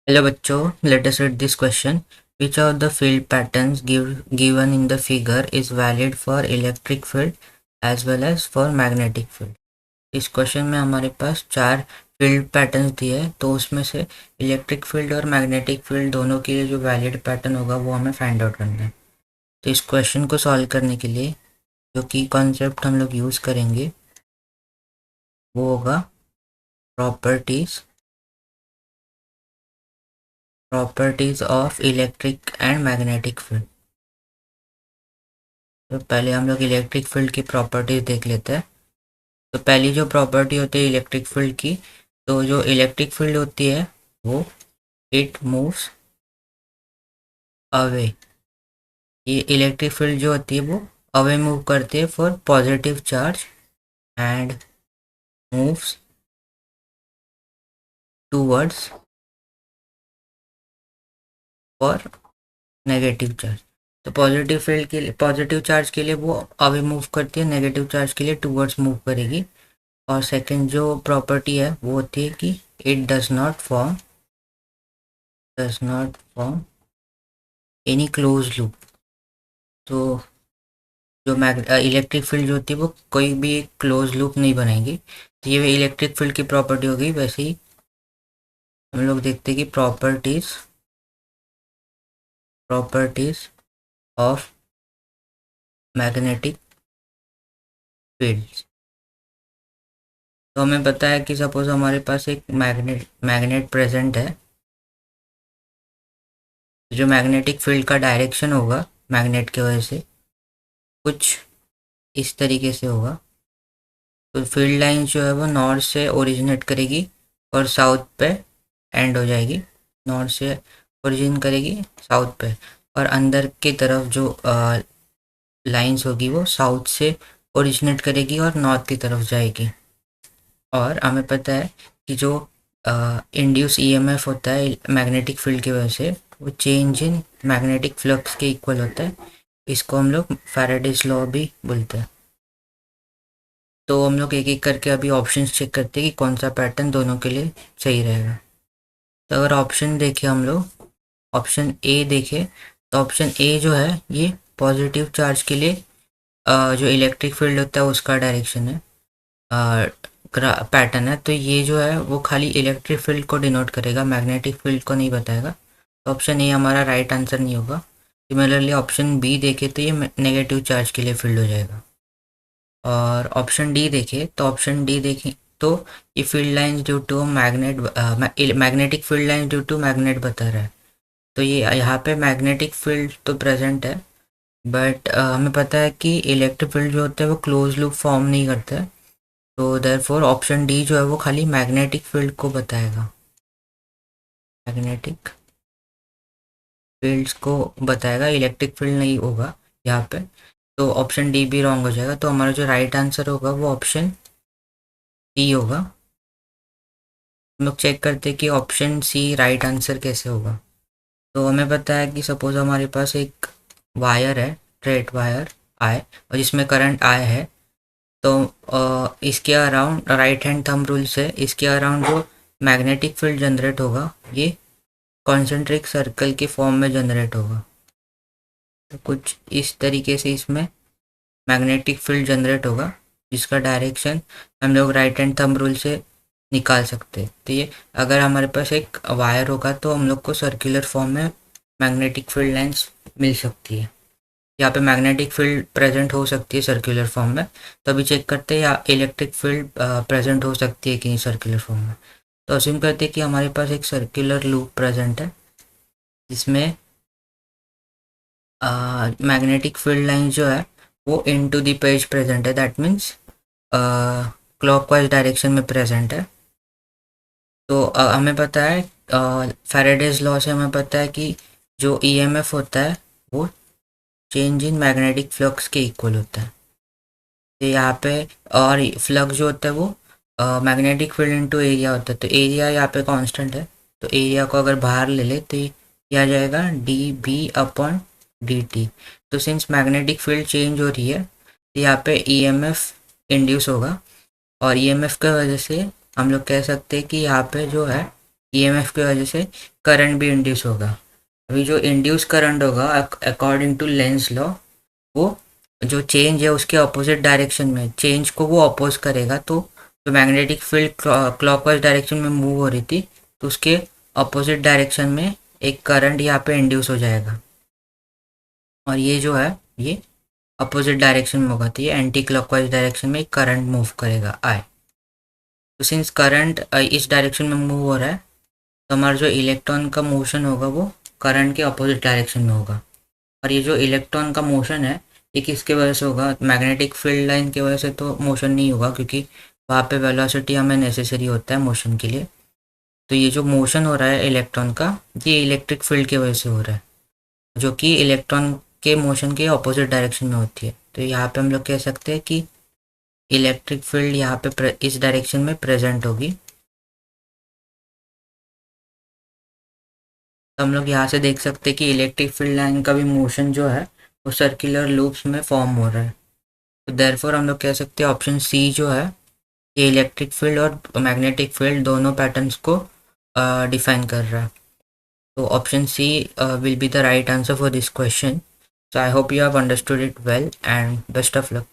Hello bachcho, let us read this question. Which of the field patterns given in the figure is valid for electric field as well as for magnetic field? इस question में हमारे पास चार field patterns दिए हैं, तो उसमें से electric field और मैग्नेटिक फील्ड दोनों के लिए जो वैलिड पैटर्न होगा वो हमें फाइंड आउट करना है। तो इस क्वेश्चन को सॉल्व करने के लिए जो की कॉन्सेप्ट हम लोग यूज़ करेंगे वो होगा properties properties of electric and magnetic field. तो पहले हम लोग इलेक्ट्रिक फील्ड की प्रॉपर्टीज देख लेते हैं। तो पहली जो प्रॉपर्टी होती है इलेक्ट्रिक फील्ड की, तो जो इलेक्ट्रिक फील्ड होती है वो इट मूव्स अवे। ये इलेक्ट्रिक फील्ड जो होती है वो अवे मूव करती है for positive charge and moves towards for negative charge. तो पॉजिटिव फील्ड के लिए, पॉजिटिव चार्ज के लिए वो अवे मूव करती है, नेगेटिव चार्ज के लिए टूवर्ड्स मूव करेगी। और सेकंड जो प्रॉपर्टी है वो होती है कि it does not form any close loop. तो जो इलेक्ट्रिक फील्ड जो होती है वो कोई भी एक क्लोज लूप नहीं बनाएगी। तो ये इलेक्ट्रिक फील्ड की प्रॉपर्टी होगी। वैसे ही हम लोग देखते हैं कि प्रॉपर्टीज ऑफ मैग्नेटिक फील्ड्स। तो हमें पता है कि सपोज हमारे पास एक मैग्नेट प्रेजेंट है। जो मैग्नेटिक फील्ड का डायरेक्शन होगा मैग्नेट की वजह से कुछ इस तरीके से होगा। तो फील्ड लाइन जो है वो नॉर्थ से ओरिजिनेट करेगी और साउथ पे एंड हो जाएगी। नॉर्थ से ओरिजिन करेगी साउथ पे, और अंदर की तरफ जो लाइंस होगी वो साउथ से ओरिजिनेट करेगी और नॉर्थ की तरफ जाएगी। और हमें पता है कि जो इंड्यूस ईएमएफ होता है मैग्नेटिक फील्ड की वजह से वो चेंज इन मैग्नेटिक फ्लक्स के इक्वल होता है। इसको हम लोग फैराडेज लॉ भी बोलते हैं। तो हम लोग एक एक करके अभी ऑप्शंस चेक करते हैं कि कौन सा पैटर्न दोनों के लिए सही रहेगा। तो अगर ऑप्शन देखें हम लोग, ऑप्शन ए देखें, तो ऑप्शन ए जो है ये पॉजिटिव चार्ज के लिए जो इलेक्ट्रिक फील्ड होता है उसका डायरेक्शन है, पैटर्न है। तो ये जो है वो खाली इलेक्ट्रिक फील्ड को डिनोट करेगा, मैग्नेटिक फील्ड को नहीं बताएगा। तो ऑप्शन ए हमारा राइट आंसर नहीं होगा। सिमिलरली ऑप्शन बी देखे तो ये नेगेटिव चार्ज के लिए फील्ड हो जाएगा। और ऑप्शन डी देखे तो ऑप्शन डी देखें तो ये field lines due to magnetic field lines due to magnet बता रहा है। तो ये यहाँ पे मैग्नेटिक फील्ड तो प्रेजेंट है, बट हमें पता है कि इलेक्ट्रिक फील्ड जो होता है वो क्लोज लूप फॉर्म नहीं करता है। तो देयरफॉर ऑप्शन डी जो है वो खाली मैग्नेटिक फील्ड को बताएगा, मैग्नेटिक फील्ड्स को बताएगा, इलेक्ट्रिक फील्ड नहीं होगा यहाँ पे। तो ऑप्शन डी भी रॉन्ग हो जाएगा। तो हमारा जो राइट आंसर होगा वो ऑप्शन डी होगा। हम लोग चेक करते हैं कि ऑप्शन सी राइट आंसर कैसे होगा। तो हमें पता है कि सपोज हमारे पास एक वायर है, स्ट्रेट वायर आई, और जिसमें करंट आई है। तो इसके around right hand thumb rule से इसके अराउंड जो मैग्नेटिक फील्ड जनरेट होगा ये कॉन्सेंट्रिक सर्कल के फॉर्म में जनरेट होगा। तो कुछ इस तरीके से इसमें मैग्नेटिक फील्ड जनरेट होगा, जिसका डायरेक्शन हम लोग राइट हैंड थंब रूल से निकाल सकते हैं। तो ये अगर हमारे पास एक वायर होगा तो हम लोग को सर्कुलर फॉर्म में मैग्नेटिक फील्ड लाइंस मिल सकती है। यहाँ पे मैग्नेटिक फील्ड प्रेजेंट हो सकती है सर्कुलर फॉर्म में। तो अभी चेक करते हैं या इलेक्ट्रिक फील्ड प्रेजेंट हो सकती है कि नहीं सर्कुलर फॉर्म में। तो अज्यूम करते हैं कि हमारे पास एक सर्कुलर लूप प्रेजेंट है जिसमें मैग्नेटिक फील्ड लाइन जो है वो इनटू द पेज प्रेजेंट है। दैट मीन्स क्लॉकवाइज डायरेक्शन में प्रेजेंट है। तो हमें पता है फैराडेज लॉ से हमें पता है कि जो ईएमएफ होता है वो चेंज इन मैग्नेटिक फ्लक्स के इक्वल होता है। तो यहाँ पे और फ्लक्स जो होता है वो मैग्नेटिक फील्ड इनटू एरिया होता है। तो एरिया यहाँ पे कांस्टेंट है, तो एरिया को अगर बाहर ले ले तो ये आ जाएगा D B upon D T. तो सिंस मैग्नेटिक फील्ड चेंज हो रही है तो यहाँ पे ईएमएफ इंड्यूस होगा, और ईएमएफ की वजह से हम लोग कह सकते हैं कि यहाँ पे जो है ईएमएफ की वजह से करंट भी इंड्यूस होगा। अभी जो इंड्यूस करंट होगा अकॉर्डिंग टू लेंस लॉ, वो जो चेंज है उसके अपोजिट डायरेक्शन में चेंज को वो अपोज करेगा। तो जो मैग्नेटिक फील्ड क्लॉकवाइज डायरेक्शन में मूव हो रही थी, तो उसके अपोजिट डायरेक्शन में एक करंट यहाँ पे इंड्यूस हो जाएगा, और ये जो है ये अपोजिट डायरेक्शन में होगा, तो ये एंटी क्लॉकवाइज डायरेक्शन में करंट मूव करेगा आई। तो सिंस करंट इस डायरेक्शन में मूव हो रहा है, तो हमारा जो इलेक्ट्रॉन का मोशन होगा वो करंट के अपोजिट डायरेक्शन में होगा। और ये जो इलेक्ट्रॉन का मोशन है ये किसके वजह से होगा? मैग्नेटिक फील्ड लाइन की वजह से तो मोशन नहीं होगा, क्योंकि वहाँ पे वेलोसिटी हमें नेसेसरी होता है मोशन के लिए। तो ये जो मोशन हो रहा है इलेक्ट्रॉन का, ये इलेक्ट्रिक फील्ड की वजह से हो रहा है, जो कि इलेक्ट्रॉन के मोशन के अपोजिट डायरेक्शन में होती है। तो यहाँ पे हम लोग कह सकते हैं कि इलेक्ट्रिक फील्ड यहाँ पे इस डायरेक्शन में प्रेजेंट होगी। तो हम लोग यहाँ से देख सकते हैं कि इलेक्ट्रिक फील्ड लाइन का भी मोशन जो है वो सर्कुलर लूप्स में फॉर्म हो रहा है। तो देयरफॉर हम लोग कह सकते हैं ऑप्शन सी जो है ये इलेक्ट्रिक फील्ड और मैग्नेटिक फील्ड दोनों पैटर्न्स को डिफाइन कर रहा है। तो option C will be the right answer for this question. So I hope you have understood it well, and best of luck.